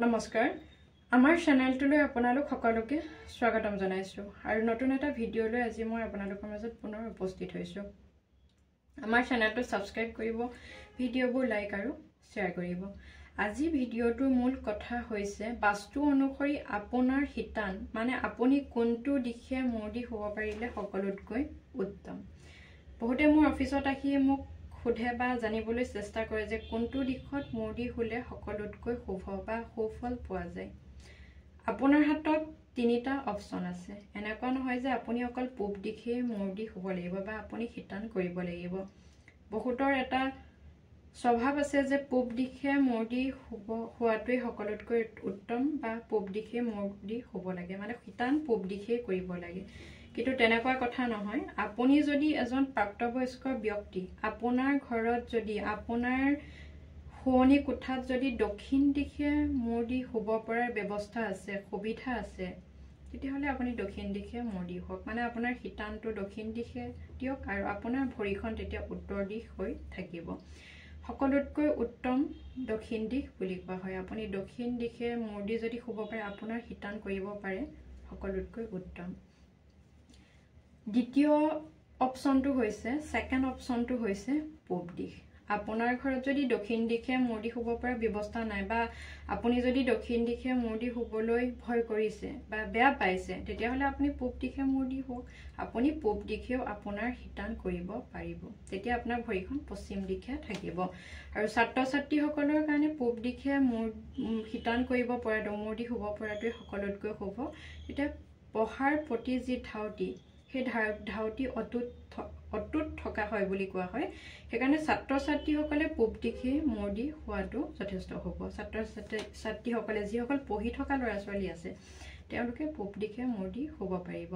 নমস্কাৰ আমাৰ চেনেলটোলৈ আপোনালোক সকলোকে স্বাগতম জনাইছো আৰু নতুন এটা ভিডিঅলৈ আজি মই আপোনালোকৰ মাজত পুনৰ উপস্থিত হৈছো আমাৰ চেনেলটো সাবস্ক্ৰাইব কৰিব ভিডিঅবোৰ লাইক আৰু শেয়াৰ কৰিব আজি ভিডিঅটোৰ মূল কথা হৈছে বাস্তু অনুসৰি আপোনাৰ হিতান মানে আপুনি কোনটো দিশে মূৰদি হ'ব পাৰিলে সকলোতকৈ উত্তম বহুতে মোৰ অফিচত আহি মোক খুধে বা জানিবলৈ চেষ্টা কৰে যে কোনটো দিশত মূৰদি হ'লে সকলোতকৈ শুভ বা সুফল পোৱা যায় আপোনাৰ হাতত তিনিটা অপচন আছে এনেকুৱা নহয় যে আপুনি অকল পূব দিশে মূৰদি হ'ব লাগিব বা আপুনি হিতান কৰিব লাগিব বহুতৰ এটা স্বভাৱ আছে যে পূব দিশে মূৰদি হোৱাটোই সকলোতকৈ উত্তম বা পূব দিশে মূৰদি হ'ব লাগে মানে হিতান পূব দিশে কৰিব লাগে কিন্তু তেনেকুৱা কথা নহয় আপুনি যদি এজন প্ৰাপ্তবয়স্ক ব্যক্তি আপোনাৰ ঘৰত যদি আপোনাৰ হোনি কোঠাত যদি দক্ষিণ দিশে মূৰদি হ'ব পৰাৰ ব্যৱস্থা আছে সুবিধা আছে তেতিয়াহলে আপুনি দক্ষিণ দিশে মূৰদি হওক মানে আপোনাৰ হিতানটো দক্ষিণ দিশে দিয়ক আৰু আপোনাৰ ভৰিখন তেতিয়া উত্তৰ দিশ হৈ থাকিব সকলোতকৈ উত্তম দক্ষিণ দিশ বুলি কোৱা হয় আপুনি দক্ষিণ দিশে মূৰদি যদি হ'ব পাৰে আপোনাৰ হিতান কৰিব পাৰে সকলোতকৈ উত্তম দ্বিতীয় অপচনটো হৈছে সেকেন্ড অপচনটো হৈছে পূব দিশ আপোনাৰ ঘৰত যদি দক্ষিণ দিশে মূৰদি হ'ব পৰা ব্যৱস্থা নাই বা আপুনি যদি দক্ষিণ দিশে মূৰদি হ'বলৈ ভয় কৰিছে বা বেয়া পাইছে তেতিয়াহলে আপুনি পূব দিশে মূৰদি হওক আপুনি পূব দিশেও আপোনাৰ হিতান কৰিব পাৰিব তেতিয়া আপোনাৰ ভৰিখন পশ্চিম দিশে থাকিব আৰু ছাত্ৰ ছাত্ৰীসকলৰ কাৰণে পূব দিশে হিতান কৰিব পৰাটো মূৰদি হ'ব পৰাটোৱে সকলোতকৈ শুভ তেতিয়া পঢ়াৰ প্ৰতি যি ধাউতি সেই ধাউতি অটুট থকা হয় বুলি কোৱা হয় সেইকাৰণে ছাত্ৰ ছাত্ৰীসকলে পূব দিশে মূৰদি হোৱাটো যথেষ্ট হ'ব ছাত্ৰ ছাত্ৰীসকলে যিসকল পঢ়ি থকা ল'ৰা ছোৱালী আছে তেওঁলোকে পূব দিশে মূৰদি হ'ব পাৰিব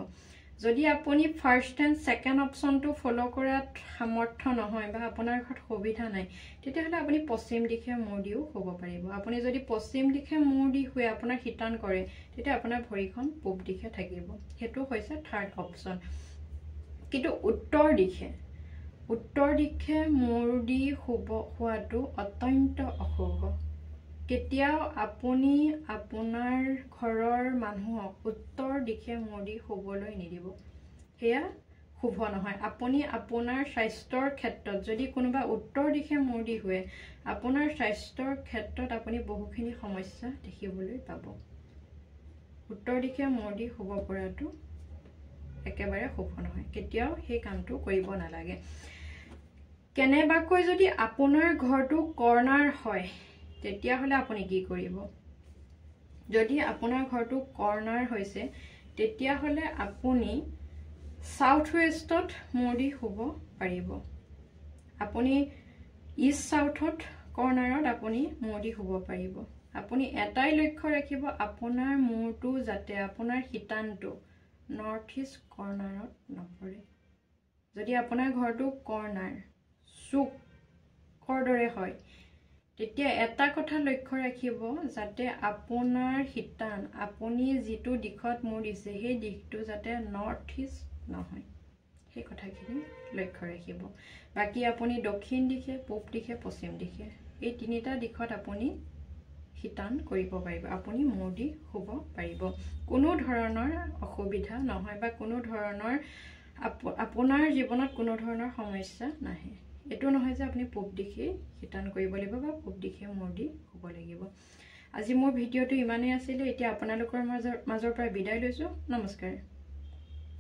যদি আপুনি ফাৰ্ষ্ট এণ্ড সেকেন্ড অপচনটো ফলো কৰাত সামৰ্থ্য নহয় বা আপোনাৰ ঘৰত সুবিধা নাই তেতিয়াহলে আপুনি পশ্চিম দিশে মূৰদিও হ'ব পাৰিব আপুনি যদি পশ্চিম দিশে মূৰদি হৈ আপোনাৰ হিতান কৰে তেতিয়া আপোনাৰ ভৰিখন পূব দিশে থাকিব হেতু হৈছে থাৰ্ড অপচন কিন্তু উত্তৰ দিশে মূৰদি হোৱাটো অত্যন্ত অশুভ কেতিয়াও আপুনি আপোনাৰ ঘৰৰ মানুহক উত্তৰ দিশে মূৰদি হ'বলৈ নিদিব হেয়া শুভ নহয় আপুনি আপোনাৰ স্বাস্থ্যৰ ক্ষেত্ৰত যদি কোনোবা উত্তৰ দিশে মূৰদি হয় আপোনাৰ স্বাস্থ্যৰ ক্ষেত্ৰত আপুনি বহুখিনি সমস্যা দেখিবলৈ পাব উত্তৰ দিশে মূৰদি হ'ব পৰাটো একেবাৰে শুভ নহয় কেতিয়াও সেই কামটো কৰিব নালাগে কেনেবাকৈ যদি আপোনাৰ ঘৰটো কৰ্ণাৰ হয় তেতিয়াহলে আপুনি কি কৰিব যদি আপোনাৰ ঘৰটো কৰ্ণাৰ হৈছে তেতিয়াহলে আপুনি সাউথ ওয়েষ্টত মূৰদি হ'ব পাৰিব আপুনি ইষ্ট সাউথত কৰ্ণাৰত আপুনি মূৰদি হ'ব পাৰিব আপুনি এটাই লক্ষ্য ৰাখিব আপোনাৰ মূৰটো যাতে আপোনাৰ হিতানটো নৰ্থ ইষ্ট কৰ্ণাৰত নপৰে যদি আপোনাৰ ঘৰটো কৰ্ণাৰ চুকৰ দৰে হয় তেতিয়া এটা কথা লক্ষ্য ৰাখিব যাতে আপোনাৰ হিতান আপুনি যিটো দিশত মূৰ দিছে সেই দিশটো যাতে নৰ্থ ইষ্ট নহয় সেই কথাখিনি লক্ষ্য ৰাখিব বাকি আপুনি দক্ষিণ দিশে পূব দিশে পশ্চিম দিশে এই তিনিটা দিশত আপুনি হিতান কৰিব পাৰিব আপুনি মূৰদি হ'ব পাৰিব কোনো ধৰণৰ অসুবিধা নহয় বা কোনো ধৰণৰ আপোনাৰ জীৱনত কোনো ধৰণৰ সমস্যা নাহে এটো নহয় যে আপুনি পূব দিশে হিতান কৰিব লাগিব বা পূব দিশে মূৰদি হ'ব লাগিব আজি মোৰ ভিডিঅটো ইমানেই আছিল এতিয়া আপোনালোকৰ মাজৰ পৰা বিদায় লৈছো নমস্কাৰ